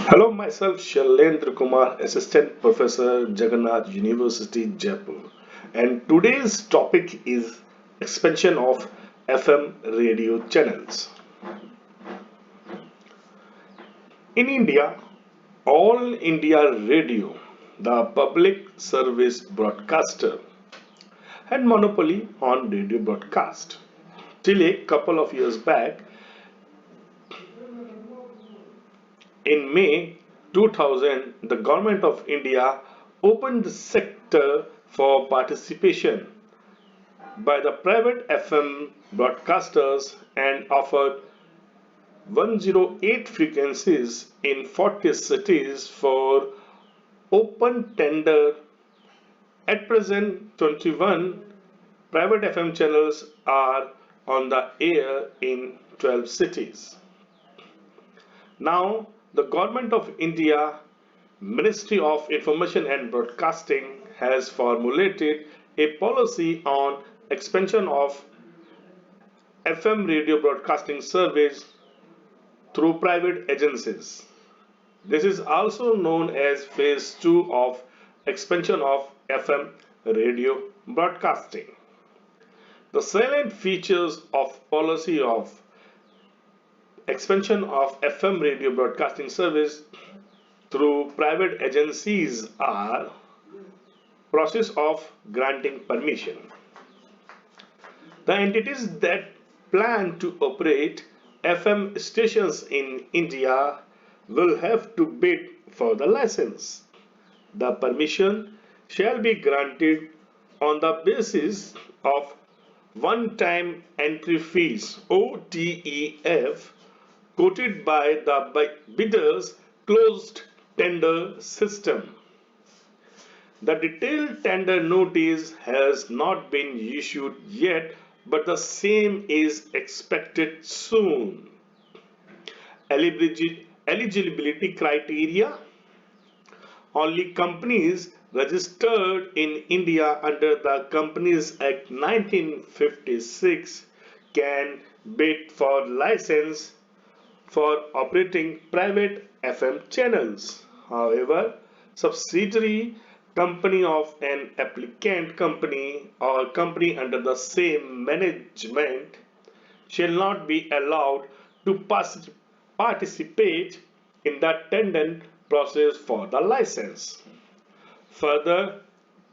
Hello, myself Shailender Kumar, Assistant Professor, Jagannath University, Jaipur. And today's topic is expansion of FM radio channels. In India, All India Radio, the public service broadcaster, had monopoly on radio broadcast. Till a couple of years back, in May 2000, the Government of India opened the sector for participation by the private FM broadcasters and offered 108 frequencies in 40 cities for open tender. At present, 21 private FM channels are on the air in 12 cities. Now, the Government of India, Ministry of Information and Broadcasting, has formulated a policy on expansion of FM radio broadcasting service through private agencies. This is also known as phase 2 of expansion of FM radio broadcasting. The salient features of policy of expansion of FM radio broadcasting service through private agencies are process of granting permission. The entities that plan to operate FM stations in India will have to bid for the license. The permission shall be granted on the basis of one-time entry fees OTEF quoted by the bidder's closed tender system. The detailed tender notice has not been issued yet, but the same is expected soon. Eligibility criteria: only companies registered in India under the Companies Act 1956 can bid for license for operating private FM channels. However, subsidiary company of an applicant company or company under the same management shall not be allowed to participate in the tender process for the license. Further,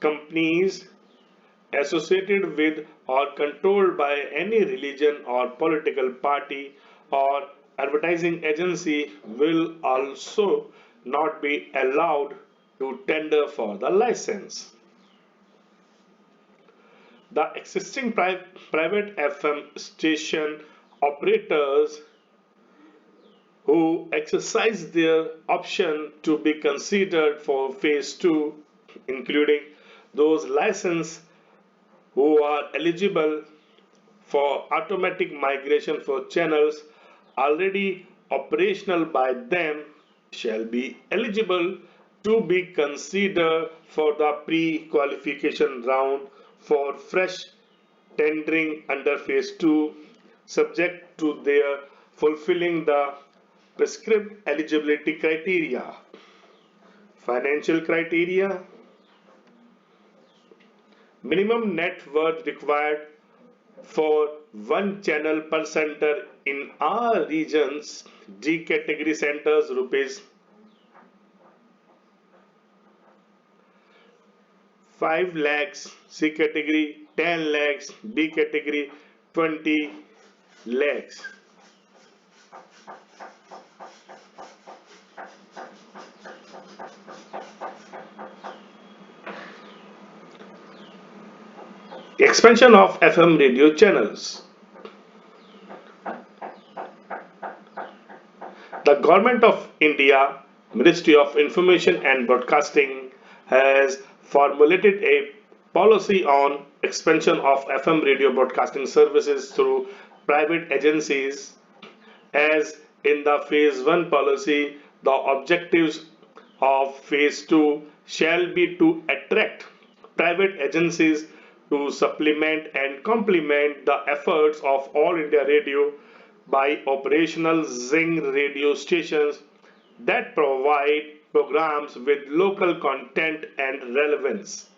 companies associated with or controlled by any religion or political party or advertising agency will also not be allowed to tender for the license. The existing private FM station operators who exercise their option to be considered for phase 2, including those licensed who are eligible for automatic migration for channels already operational by them, shall be eligible to be considered for the pre-qualification round for fresh tendering under phase 2, subject to their fulfilling the prescribed eligibility criteria. Financial criteria: minimum net worth required for one channel per center in our regions. D category centers rupees 5 lakhs, C category 10 lakhs, D category 20 lakhs. Expansion of FM radio channels. The Government of India, Ministry of Information and Broadcasting, has formulated a policy on expansion of FM radio broadcasting services through private agencies. As in the phase 1 policy, the objectives of phase 2 shall be to attract private agencies to supplement and complement the efforts of All India Radio by operational Zing radio stations that provide programs with local content and relevance,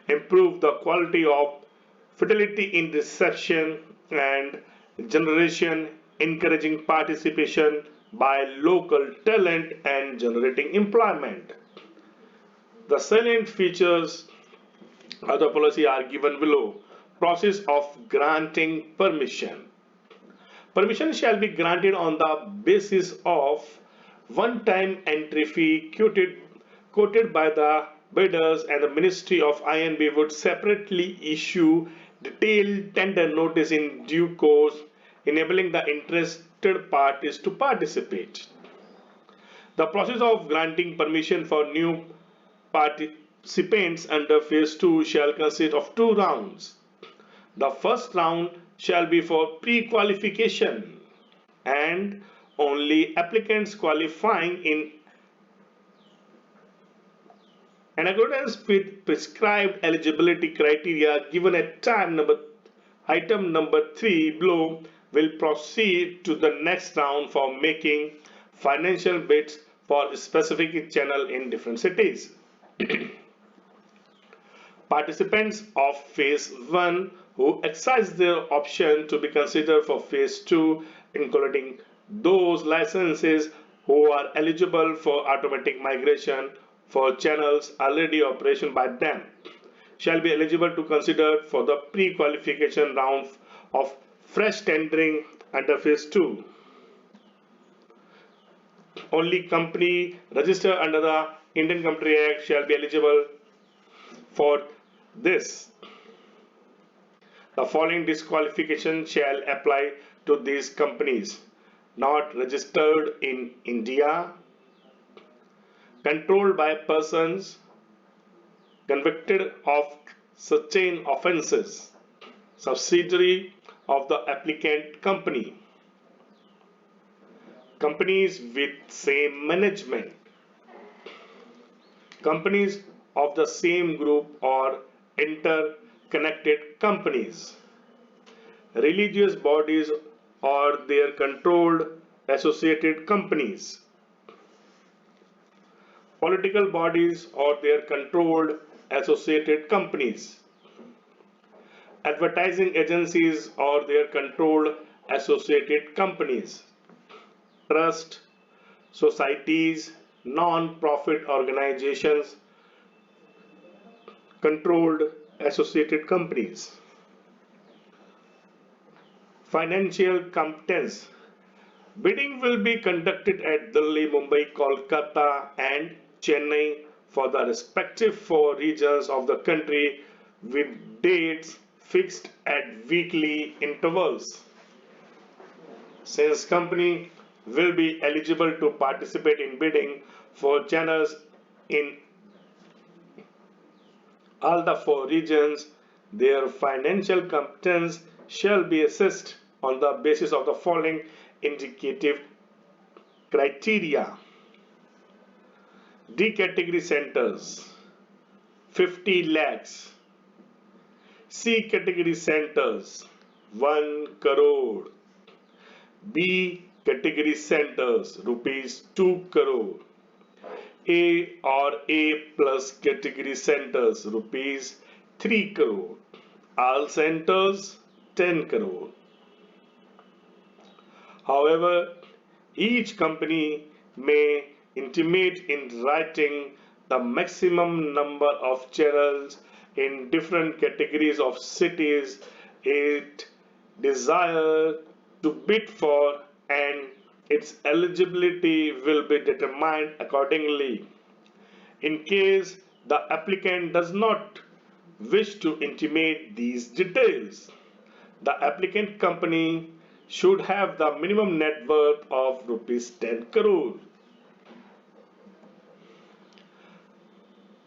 improve the quality of fidelity in reception and generation, encouraging participation by local talent and generating employment. The salient features of the policy are given below. Process of granting permission. Permission shall be granted on the basis of one-time entry fee quoted by the bidders, and the Ministry of INB would separately issue detailed tender notice in due course, enabling the interested parties to participate. The process of granting permission for new participants under phase 2 shall consist of two rounds. The first round shall be for pre-qualification, and only applicants qualifying in accordance with prescribed eligibility criteria given at item number 3 below will proceed to the next round for making financial bids for a specific channel in different cities. Participants of phase 1 who exercise their option to be considered for phase 2, including those licenses who are eligible for automatic migration for channels already operational by them, shall be eligible to consider for the pre-qualification round of fresh tendering under phase 2. Only company registered under the Indian Company Act shall be eligible for this. The following disqualification shall apply to these companies: not registered in India, controlled by persons convicted of certain offences, subsidiary of the applicant company, companies with same management, companies of the same group or interconnected companies, religious bodies or their controlled associated companies, political bodies or their controlled associated companies, advertising agencies or their controlled associated companies, trust, societies, non-profit organizations, controlled associated companies. Financial competence. Bidding will be conducted at Delhi, Mumbai, Kolkata and Chennai for the respective four regions of the country, with dates fixed at weekly intervals. Since company will be eligible to participate in bidding for channels in all the four regions, their financial competence shall be assessed on the basis of the following indicative criteria. D category centers 50 lakhs, C category centers 1 crore, B category centers rupees 2 crore, A or A plus category centers rupees 3 crore, all centers 10 crore. However, each company may intimate in writing the maximum number of channels in different categories of cities it desires to bid for, and its eligibility will be determined accordingly. In case the applicant does not wish to intimate these details, the applicant company should have the minimum net worth of rupees 10 crore.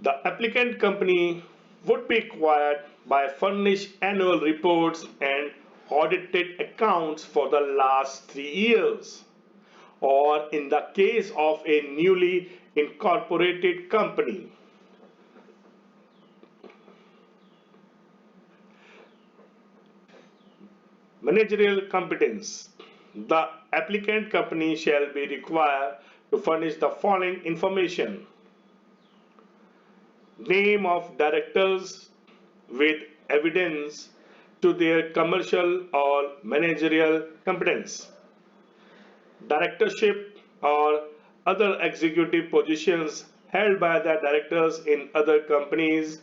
The applicant company would be required by furnish annual reports and audited accounts for the last 3 years, or in the case of a newly incorporated company, Managerial competence. The applicant company shall be required to furnish the following information: name of directors with evidence to their commercial or managerial competence, directorship or other executive positions held by the directors in other companies,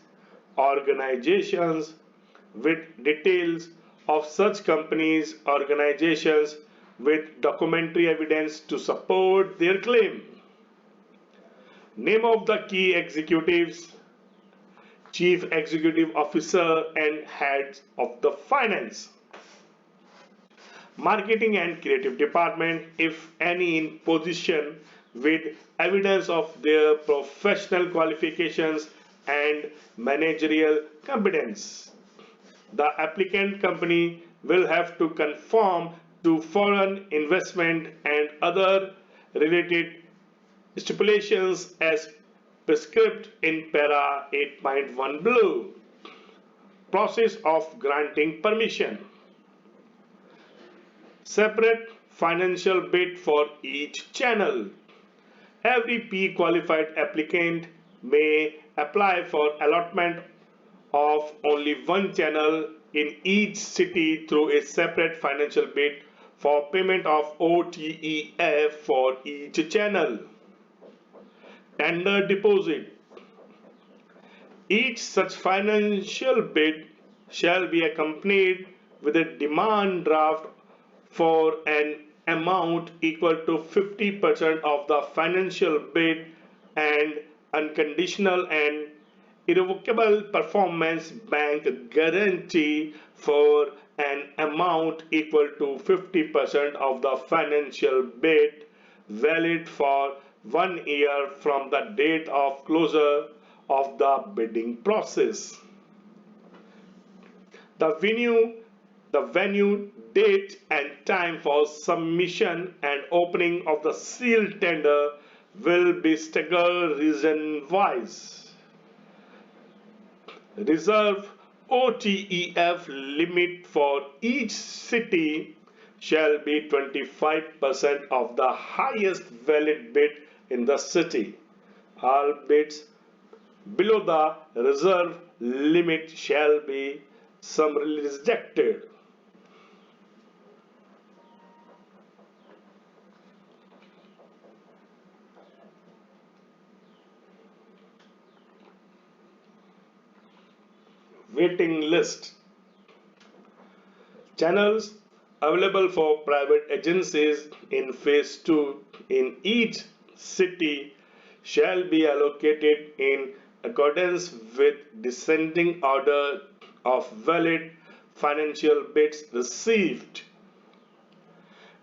organizations, with details of such companies, organizations with documentary evidence to support their claim. Name of the key executives, chief executive officer and heads of the finance, marketing and creative department, if any in position, with evidence of their professional qualifications and managerial competence. The applicant company will have to conform to foreign investment and other related stipulations as prescribed in para 8.1 below. Process of granting permission. Separate financial bid for each channel. Every P qualified applicant may apply for allotment of only one channel in each city through a separate financial bid for payment of OTEF for each channel. Tender deposit. Each such financial bid shall be accompanied with a demand draft for an amount equal to 50% of the financial bid and unconditional and irrevocable performance bank guarantee for an amount equal to 50% of the financial bid, valid for 1 year from the date of closure of the bidding process. The venue, date and time for submission and opening of the sealed tender will be staggered region-wise. Reserve OTEF limit for each city shall be 25% of the highest valid bid in the city. All bids below the reserve limit shall be summarily rejected. Waiting list. Channels available for private agencies in phase 2 in each city shall be allocated in accordance with descending order of valid financial bids received.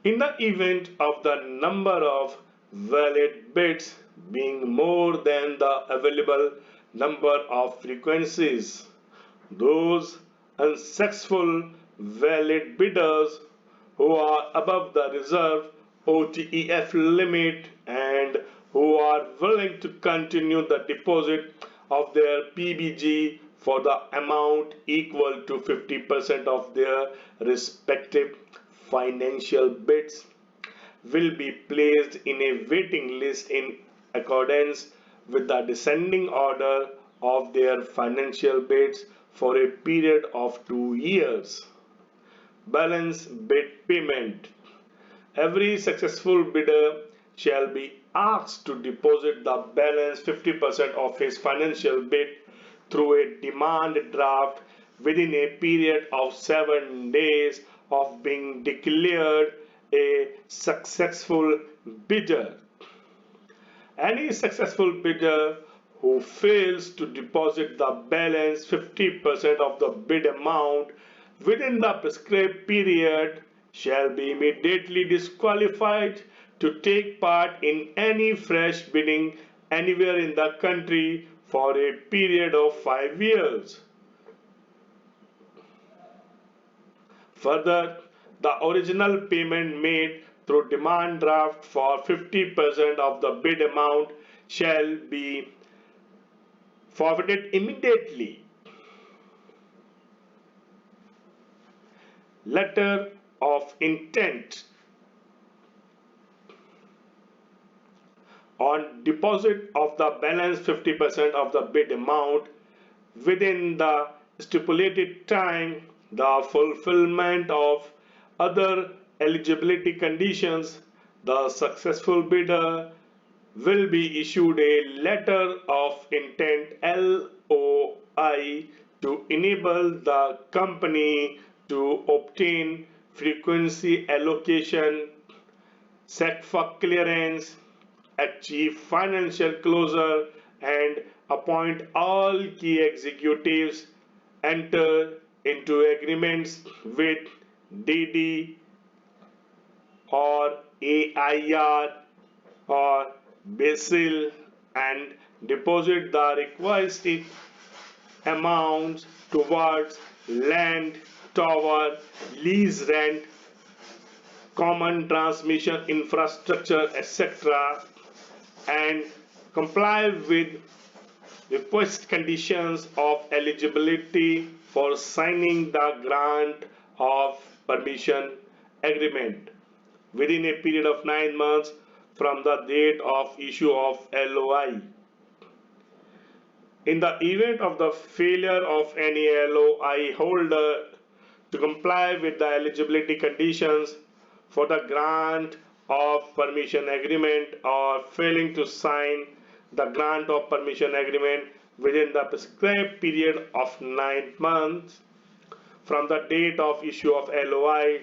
In the event of the number of valid bids being more than the available number of frequencies, those unsuccessful valid bidders who are above the reserve OTEF limit and who are willing to continue the deposit of their PBG for the amount equal to 50% of their respective financial bids will be placed in a waiting list in accordance with the descending order of their financial bids for a period of 2 years. Balance bid payment. Every successful bidder shall be asked to deposit the balance 50% of his financial bid through a demand draft within a period of 7 days of being declared a successful bidder. Any successful bidder who fails to deposit the balance 50% of the bid amount within the prescribed period shall be immediately disqualified to take part in any fresh bidding anywhere in the country for a period of 5 years. Further, the original payment made through demand draft for 50% of the bid amount shall be forfeited immediately. letter of intent on deposit of the balance 50% of the bid amount within the stipulated time, the fulfillment of other eligibility conditions, the successful bidder will be issued a letter of intent LOI to enable the company to obtain frequency allocation, set for clearance, achieve financial closure, and appoint all key executives, enter into agreements with DD or AIR or Basil, and deposit the requested amounts towards land, tower, lease rent, common transmission infrastructure, etc., and comply with request conditions of eligibility for signing the grant of permission agreement within a period of 9 months from the date of issue of LOI. In the event of the failure of any LOI holder to comply with the eligibility conditions for the grant of permission agreement or failing to sign the grant of permission agreement within the prescribed period of 9 months from the date of issue of LOI,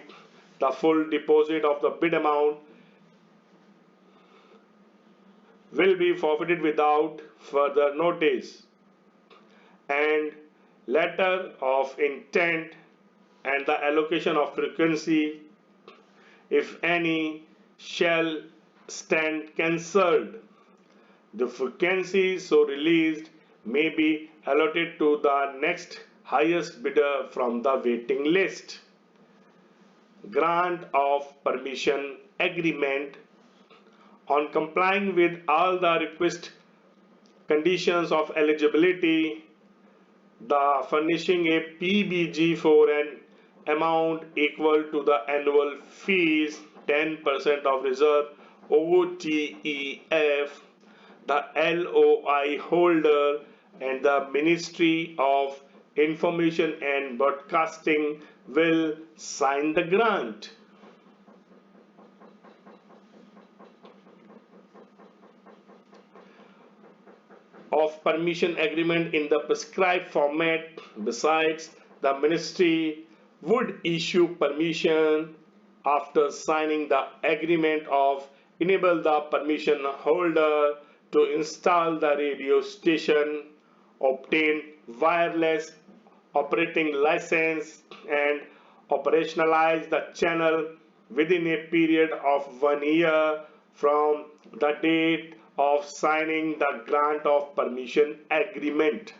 the full deposit of the bid amount will be forfeited without further notice, and letter of intent and the allocation of frequency, if any, shall stand cancelled. The frequency so released may be allotted to the next highest bidder from the waiting list. Grant of permission agreement. On complying with all the request conditions of eligibility, the furnishing a PBG for an amount equal to the annual fees 10% of reserve OTEF, the LOI holder and the Ministry of Information and Broadcasting will sign the grant. Of permission agreement in the prescribed format. Besides, the ministry would issue permission after signing the agreement of enable the permission holder to install the radio station, obtain wireless operating license, and operationalize the channel within a period of 1 year from the date of signing the grant of permission agreement.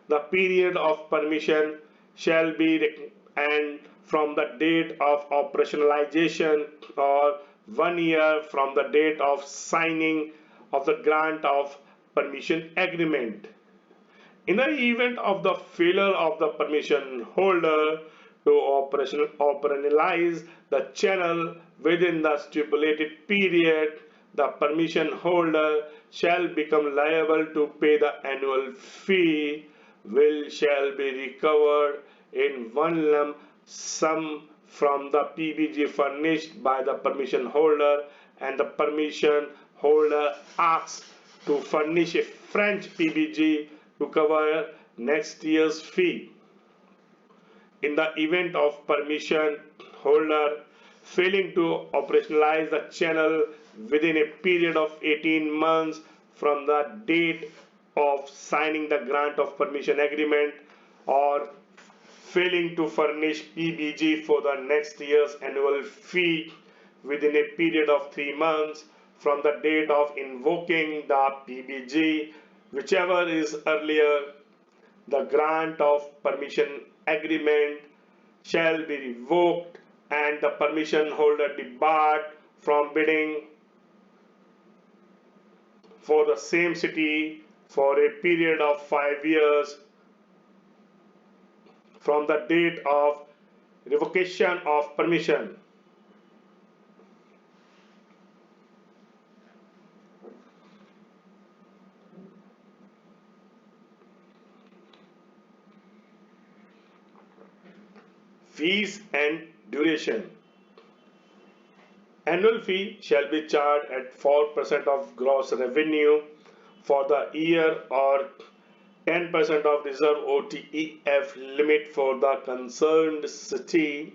The period of permission shall be and from the date of operationalization or 1 year from the date of signing of the grant of permission agreement. In the event of the failure of the permission holder to operationalize the channel within the stipulated period, the permission holder shall become liable to pay the annual fee, which shall be recovered in one lump sum from the PBG furnished by the permission holder, and the permission holder asks to furnish a French PBG to cover next year's fee. In the event of permission holder failing to operationalize the channel within a period of 18 months from the date of signing the grant of permission agreement, or failing to furnish PBG for the next year's annual fee within a period of 3 months from the date of invoking the PBG, whichever is earlier, the grant of permission agreement shall be revoked and the permission holder debarred from bidding for the same city for a period of 5 years from the date of revocation of permission. Fees and duration. Annual fee shall be charged at 4% of gross revenue for the year or 10% of reserve OTEF limit for the concerned city,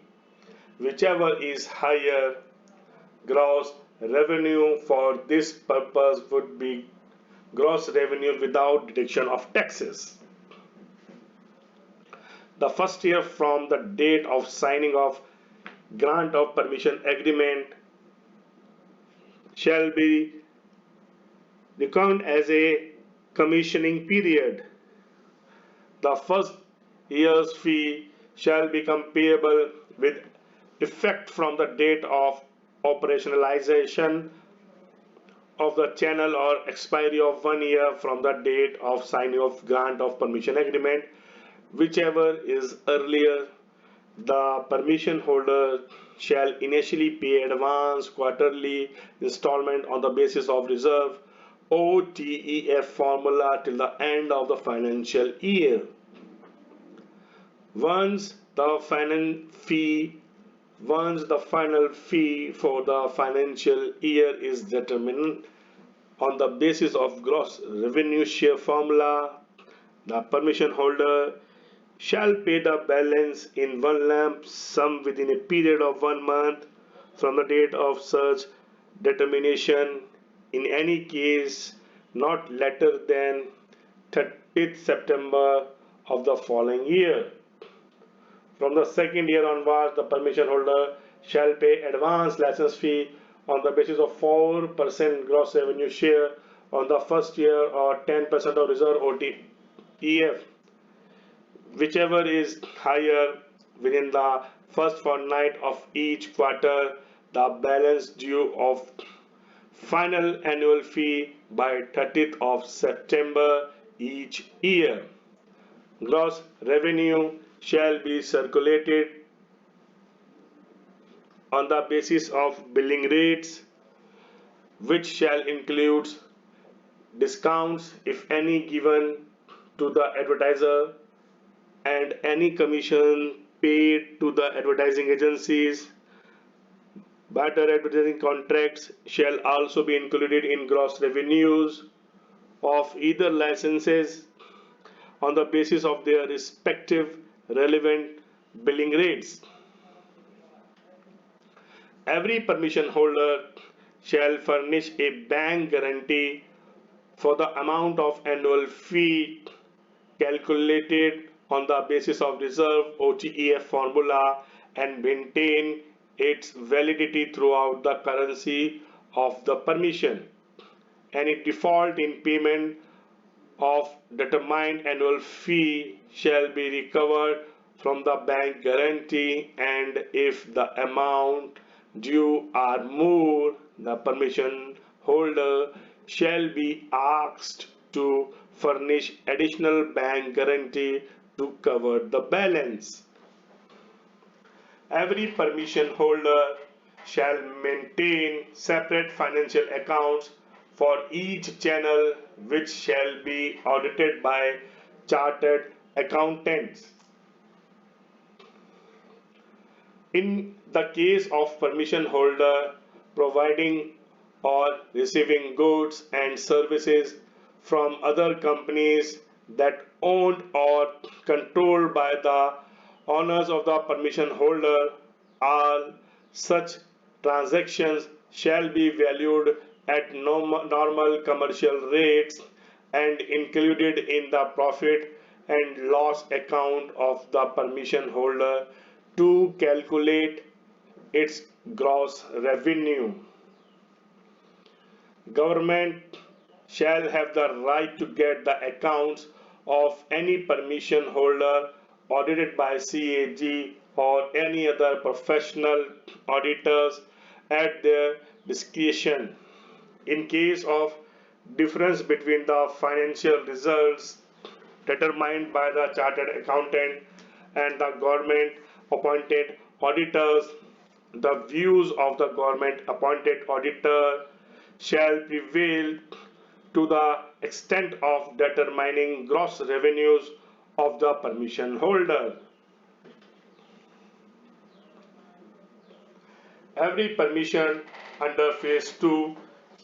whichever is higher. Gross revenue for this purpose would be gross revenue without deduction of taxes. The first year from the date of signing of grant of permission agreement shall be reckoned as a commissioning period. The first year's fee shall become payable with effect from the date of operationalization of the channel or expiry of 1 year from the date of signing of grant of permission agreement, whichever is earlier. The permission holder shall initially pay advance quarterly installment on the basis of reserve OTEF formula till the end of the financial year. Once the final fee for the financial year is determined on the basis of gross revenue share formula, the permission holder shall pay the balance in one lump sum within a period of 1 month from the date of such determination, in any case not later than 30th September of the following year. From the second year onwards, the permission holder shall pay advance license fee on the basis of 4% gross revenue share on the first year or 10% of reserve OTEF, whichever is higher within the first fortnight of each quarter. The balance due of final annual fee by 30th of September each year. Gross revenue shall be circulated on the basis of billing rates, which shall include discounts, if any, given to the advertiser, and any commission paid to the advertising agencies. Barter advertising contracts shall also be included in gross revenues of either licenses on the basis of their respective relevant billing rates. Every permission holder shall furnish a bank guarantee for the amount of annual fee calculated on the basis of reserve OTEF formula and maintain its validity throughout the currency of the permission. Any default in payment of determined annual fee shall be recovered from the bank guarantee, and if the amount due are more, the permission holder shall be asked to furnish additional bank guarantee to cover the balance. Every permission holder shall maintain separate financial accounts for each channel, which shall be audited by chartered accountants. In the case of permission holder providing or receiving goods and services from other companies that owned or controlled by the owners of the permission holder, all such transactions shall be valued at normal commercial rates and included in the profit and loss account of the permission holder to calculate its gross revenue. Government shall have the right to get the accounts of any permission holder audited by CAG or any other professional auditors at their discretion. In case of difference between the financial results determined by the chartered accountant and the government appointed auditors. The views of the government appointed auditor shall prevail to the extent of determining gross revenues of the permission holder. Every permission under phase 2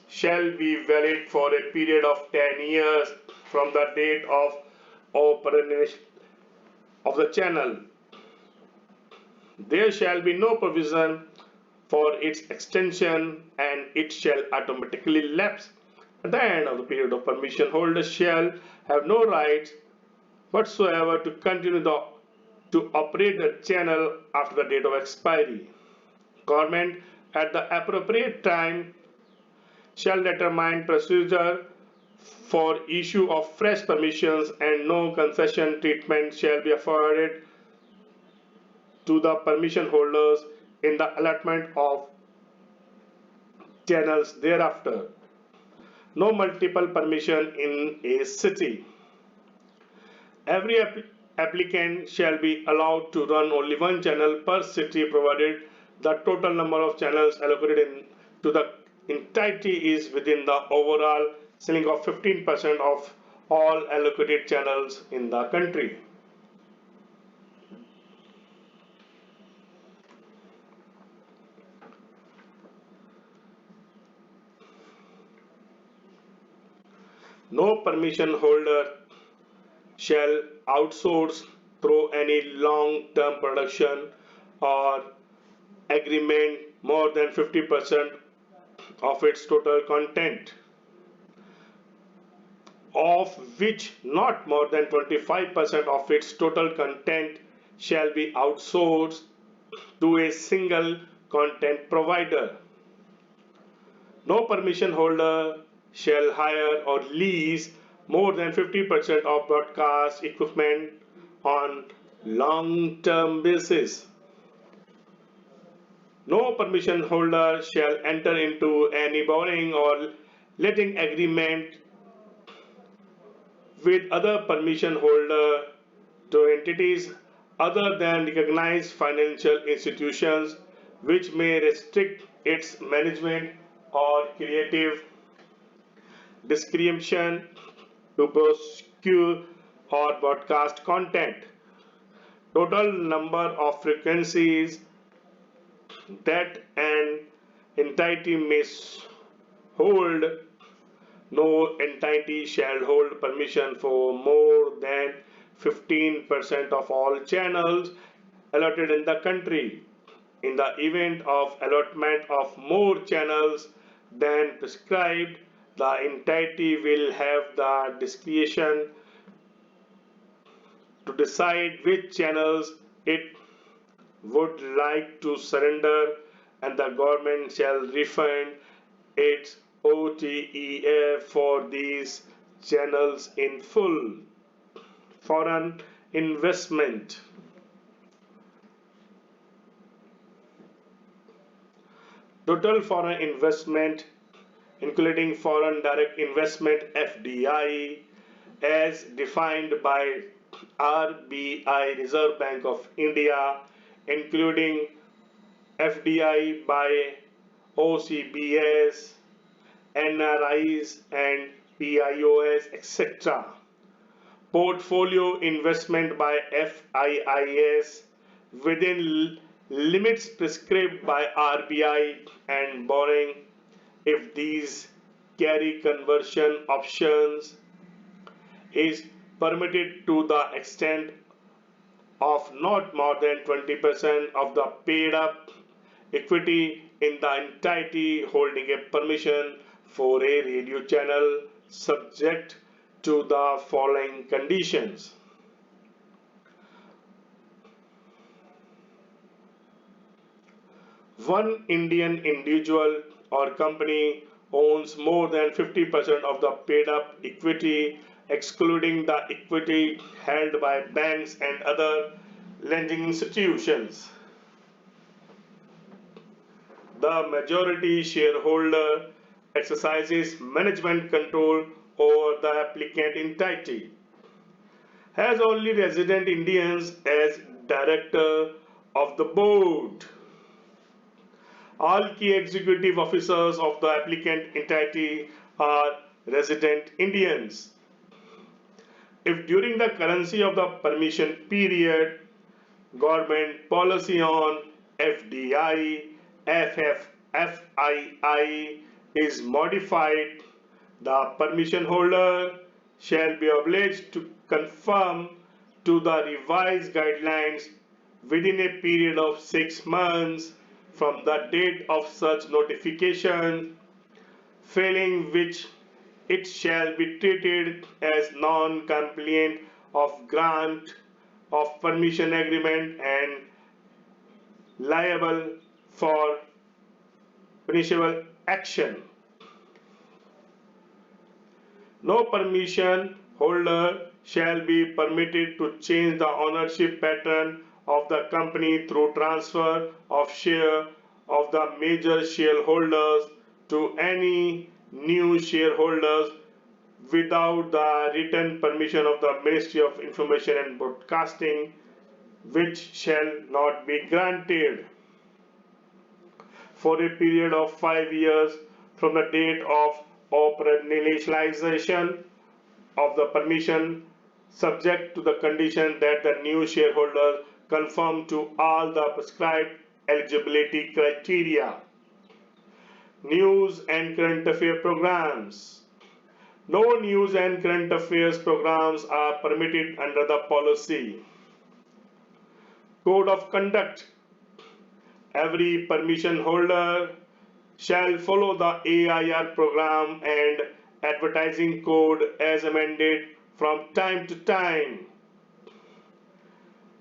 shall be valid for a period of 10 years from the date of operation of the channel. There shall be no provision for its extension, and it shall automatically lapse at the end of the period of permission. Holders shall have no rights whatsoever to continue to operate the channel after the date of expiry. Government at the appropriate time shall determine procedure for issue of fresh permissions, and no concession treatment shall be afforded to the permission holders in the allotment of channels thereafter. No multiple permission in a city. Every applicant shall be allowed to run only one channel per city provided the total number of channels allocated to the entity is within the overall ceiling of 15% of all allocated channels in the country. No permission holder shall outsource through any long-term production or agreement more than 50% of its total content, of which not more than 25% of its total content shall be outsourced to a single content provider. No permission holder shall hire or lease more than 50% of broadcast equipment on long-term basis. No permission holder shall enter into any borrowing or letting agreement with other permission holder to entities other than recognized financial institutions, which may restrict its management or creative discretion to prosecute or broadcast content. Total number of frequencies that an entity may hold. No entity shall hold permission for more than 15% of all channels allotted in the country. In the event of allotment of more channels than prescribed, the entity will have the discretion to decide which channels it would like to surrender, and the government shall refund its OTEF for these channels in full. Foreign investment. Total foreign investment, including foreign direct investment (FDI), as defined by RBI, Reserve Bank of India, including FDI by OCBS, NRIs and PIOS, etc. Portfolio investment by FIIs within limits prescribed by RBI, and borrowing if these carry conversion options is permitted to the extent of not more than 20% of the paid up equity in the entity holding a permission for a radio channel, subject to the following conditions. One Indian individual or company owns more than 50% of the paid up equity, excluding the equity held by banks and other lending institutions. The majority shareholder exercises management control over the applicant entity, has only resident Indians as director of the board. All key executive officers of the applicant entity are resident Indians. If during the currency of the permission period, government policy on FDI, FFFII is modified, the permission holder shall be obliged to conform to the revised guidelines within a period of 6 months from the date of such notification, failing which it shall be treated as non-compliant of grant of permission agreement and liable for punishable action. No permission holder shall be permitted to change the ownership pattern of the company through transfer of share of the major shareholders to any new shareholders without the written permission of the Ministry of Information and Broadcasting, which shall not be granted for a period of 5 years from the date of operationalization of the permission, subject to the condition that the new shareholders conform to all the prescribed eligibility criteria. News and current affairs programs. No news and current affairs programs are permitted under the policy. Code of conduct. Every permission holder shall follow the AIR program and advertising code as amended from time to time.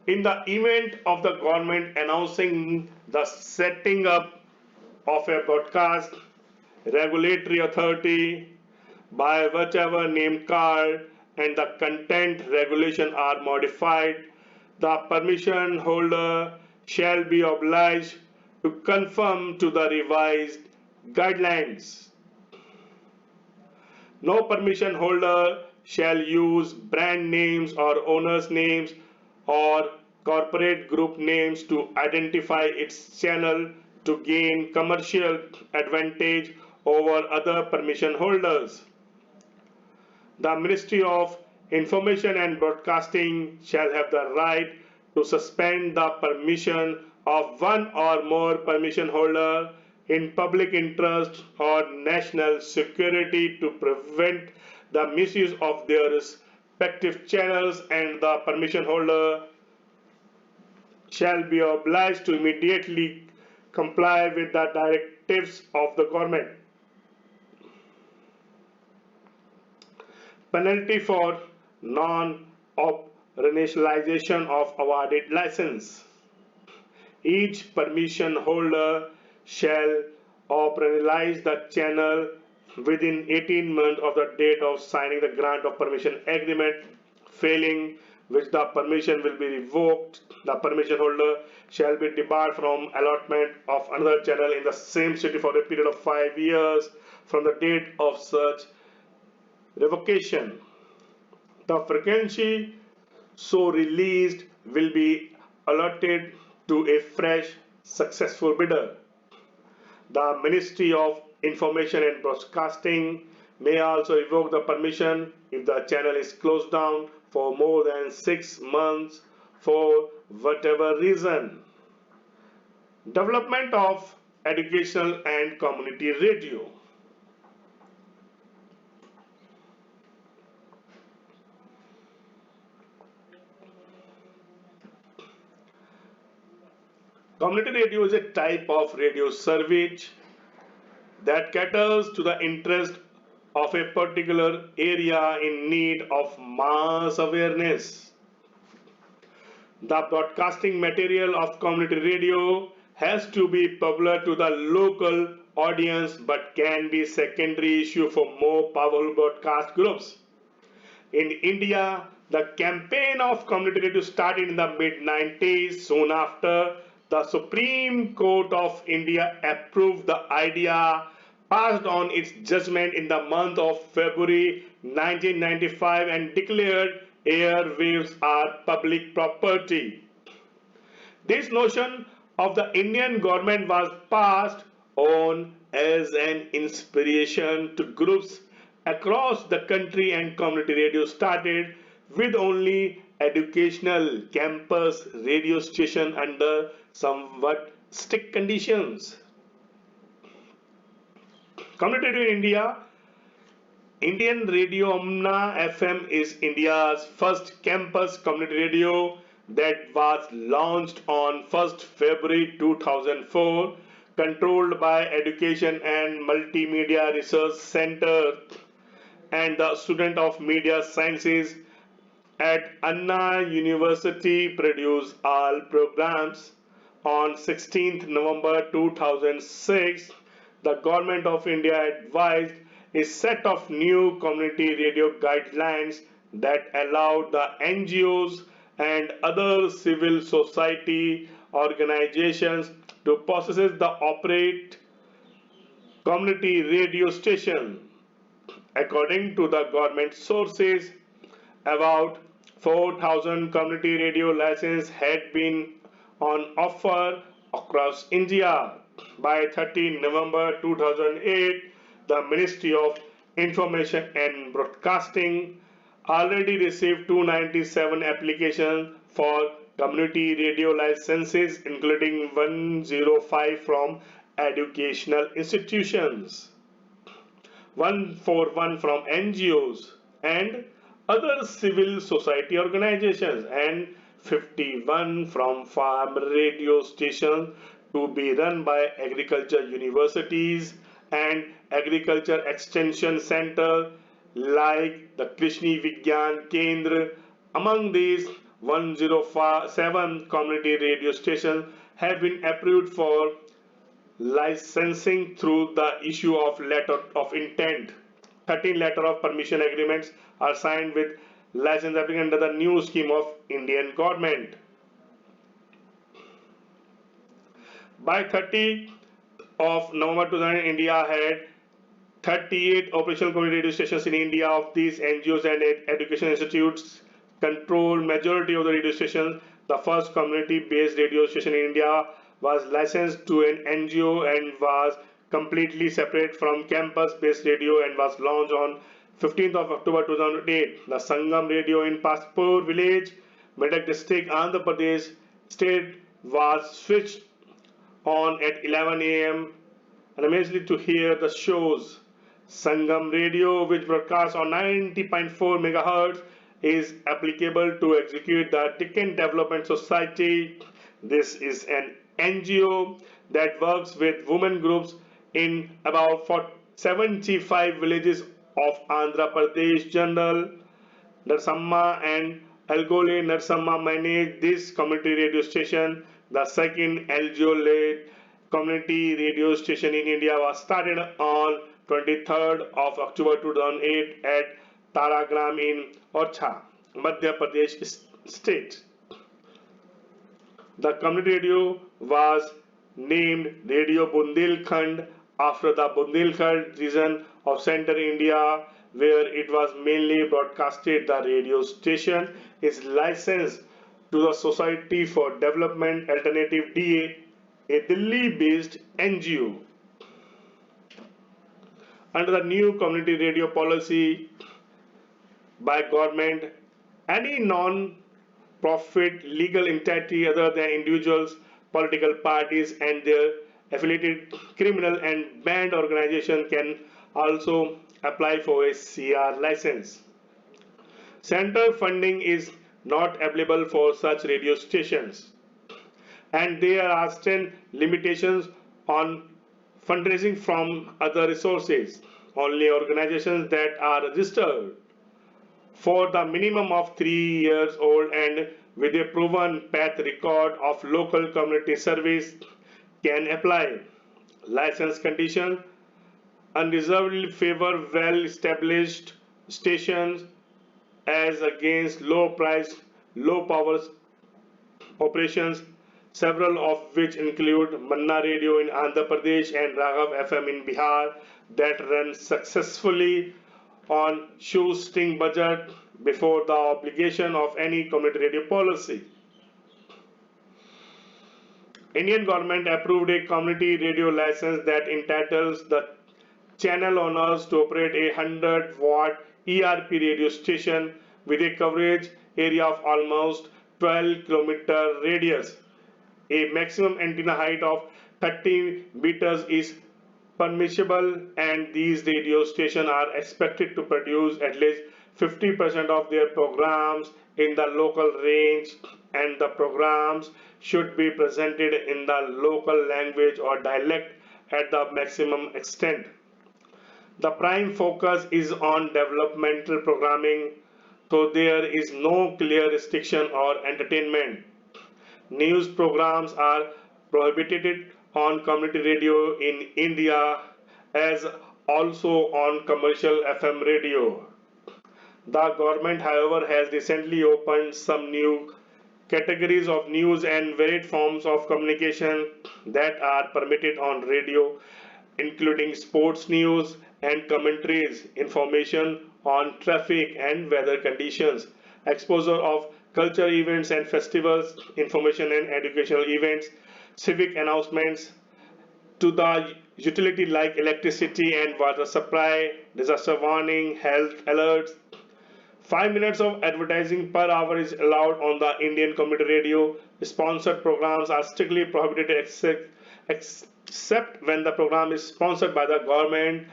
In the event of the government announcing the setting up of a broadcast regulatory authority by whichever name card and the content regulation are modified, the permission holder shall be obliged to conform to the revised guidelines. No permission holder shall use brand names or owners' names or corporate group names to identify its channel to gain commercial advantage over other permission holders. The Ministry of Information and Broadcasting shall have the right to suspend the permission of one or more permission holder in public interest or national security to prevent the misuse of their respective channels, and the permission holder shall be obliged to immediately comply with the directives of the government. Penalty for non-operationalization of awarded license. Each permission holder shall operationalize the channel within 18 months of the date of signing the grant of permission agreement, failing which the permission will be revoked. The permission holder shall be debarred from allotment of another channel in the same city for a period of 5 years from the date of such revocation. The frequency so released will be allotted to a fresh successful bidder. The Ministry of Information and Broadcasting may also revoke the permission if the channel is closed down for more than 6 months for whatever reason. Development of educational and community radio. Community radio is a type of radio service that caters to the interest of a particular area in need of mass awareness. The broadcasting material of community radio has to be popular to the local audience but can be secondary issue for more powerful broadcast groups. In India, the campaign of community radio started in the mid-90s. Soon after, the Supreme Court of India approved the idea, passed on its judgment in the month of February 1995, and declared airwaves are public property. This notion of the Indian government was passed on as an inspiration to groups across the country, and community radio started with only educational campus radio station under somewhat strict conditions. Community radio in India, Indian Radio Omna FM is India's first campus community radio that was launched on 1st February 2004, controlled by Education and Multimedia Research Center and the Student of Media Sciences at Anna University produced all programs. On 16th November 2006, the Government of India advised a set of new community radio guidelines that allowed the NGOs and other civil society organizations to possess the operate community radio station. According to the government sources, about 4,000 community radio licenses had been on offer across India. By 13 November 2008, the Ministry of Information and Broadcasting already received 297 applications for community radio licenses, including 105 from educational institutions, 141 from NGOs and other civil society organizations, and 51 from farm radio stations to be run by agriculture universities and agriculture extension center like the Krishni Vigyan Kendra. Among these, 107 community radio stations have been approved for licensing through the issue of letter of intent. 13 letter of permission agreements are signed with license applicant under the new scheme of Indian government. By 30 of November 2000, India had 38 operational community radio stations in India. Of these, NGOs and education institutes control majority of the radio stations. The first community-based radio station in India was licensed to an NGO and was completely separate from campus-based radio and was launched on 15th of October 2008. The Sangam radio in Paspur village, Medak district, Andhra Pradesh state was switched on at 11 a.m. and amazingly to hear the shows. Sangam radio, which broadcasts on 90.4 MHz, is applicable to execute the Ticket Development Society. This is an NGO that works with women groups in about 75 villages of Andhra Pradesh. General Narsamma and Algole Narsamma manage this community radio station. The second LGO-led community radio station in India was started on 23rd of October 2008 at Taragram in Orchha, Madhya Pradesh state. The community radio was named Radio Bundelkhand after the Bundelkhand region of central India where it was mainly broadcasted. The radio station is licensed to the Society for Development Alternative DA, a Delhi-based NGO. Under the new community radio policy by government, any non-profit legal entity other than individuals, political parties and their affiliated criminal and banned organization can also apply for a CR license. Center funding is not available for such radio stations, and there are certain limitations on fundraising from other resources. Only organizations that are registered for the minimum of 3 years old and with a proven path record of local community service can apply. License conditions unreservedly favor well-established stations as against low-priced, low-power operations, several of which include Manna Radio in Andhra Pradesh and Raghav FM in Bihar that run successfully on shoestring budget before the obligation of any community radio policy. Indian government approved a community radio license that entitles the channel owners to operate a 100-watt ERP radio station with a coverage area of almost 12-kilometer radius. A maximum antenna height of 30 meters is permissible, and these radio stations are expected to produce at least 50% of their programs in the local range, and the programs should be presented in the local language or dialect at the maximum extent. The prime focus is on developmental programming, so there is no clear restriction or entertainment. News programs are prohibited on community radio in India as also on commercial FM radio. The government, however, has recently opened some new categories of news and varied forms of communication that are permitted on radio, including sports news and commentaries, information on traffic and weather conditions, exposure of culture events and festivals, information and educational events, civic announcements to the utility like electricity and water supply, disaster warning, health alerts. 5 minutes of advertising per hour is allowed on the Indian community radio. Sponsored programs are strictly prohibited except when the program is sponsored by the government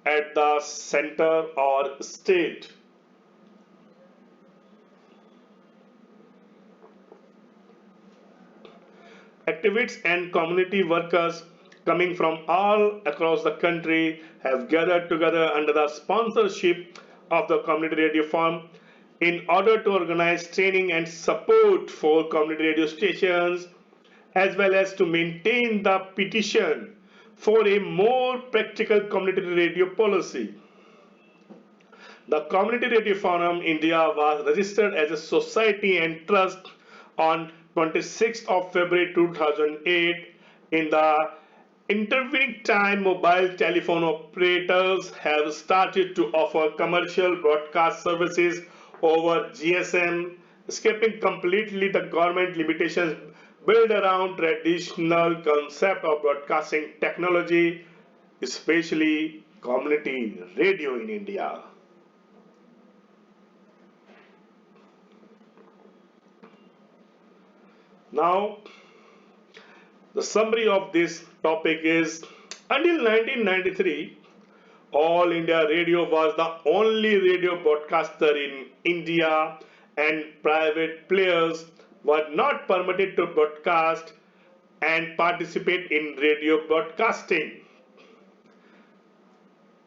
at the center or state. Activists and community workers coming from all across the country have gathered together under the sponsorship of the Community Radio Forum in order to organize training and support for community radio stations as well as to maintain the petition for a more practical community radio policy. The Community Radio Forum India was registered as a society and trust on 26th of February 2008. In the intervening time, mobile telephone operators have started to offer commercial broadcast services over GSM, escaping completely the government limitations built around traditional concept of broadcasting technology, especially community radio in India. Now, the summary of this topic is until 1993, All India Radio was the only radio broadcaster in India, and private players were not permitted to broadcast and participate in radio broadcasting.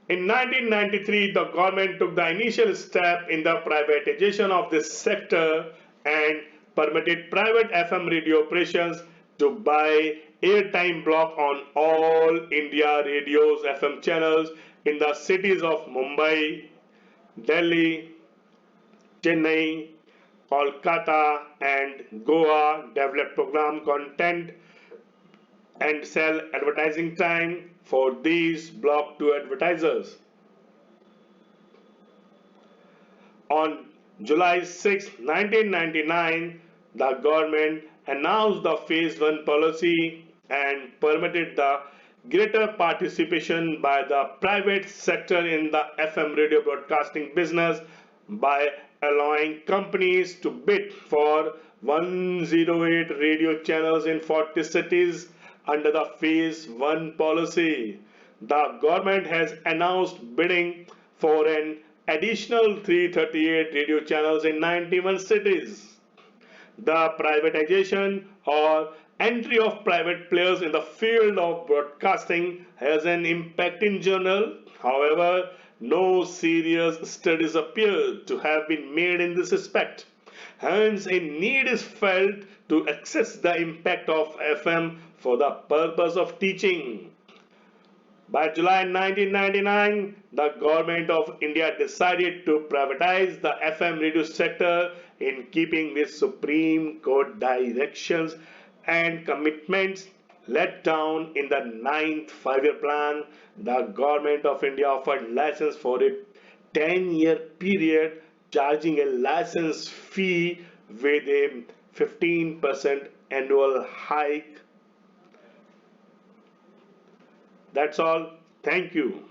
In 1993, the government took the initial step in the privatization of this sector and permitted private FM radio operations to buy airtime block on all India Radio's FM channels in the cities of Mumbai, Delhi, Chennai, Kolkata, and Goa, develop program content and sell advertising time for these block to advertisers. On July 6, 1999, the government announced the Phase 1 policy and permitted the greater participation by the private sector in the FM radio broadcasting business by allowing companies to bid for 108 radio channels in 40 cities under the Phase 1 policy. The government has announced bidding for an additional 338 radio channels in 91 cities. The privatization or entry of private players in the field of broadcasting has an impact in general. However, no serious studies appear to have been made in this respect. Hence, a need is felt to assess the impact of FM for the purpose of teaching. By July 1999, the Government of India decided to privatize the FM radio sector in keeping with Supreme Court directions and commitments laid down in the ninth five-year plan. The Government of India offered license for a 10-year period, charging a license fee with a 15% annual hike. That's all. Thank you.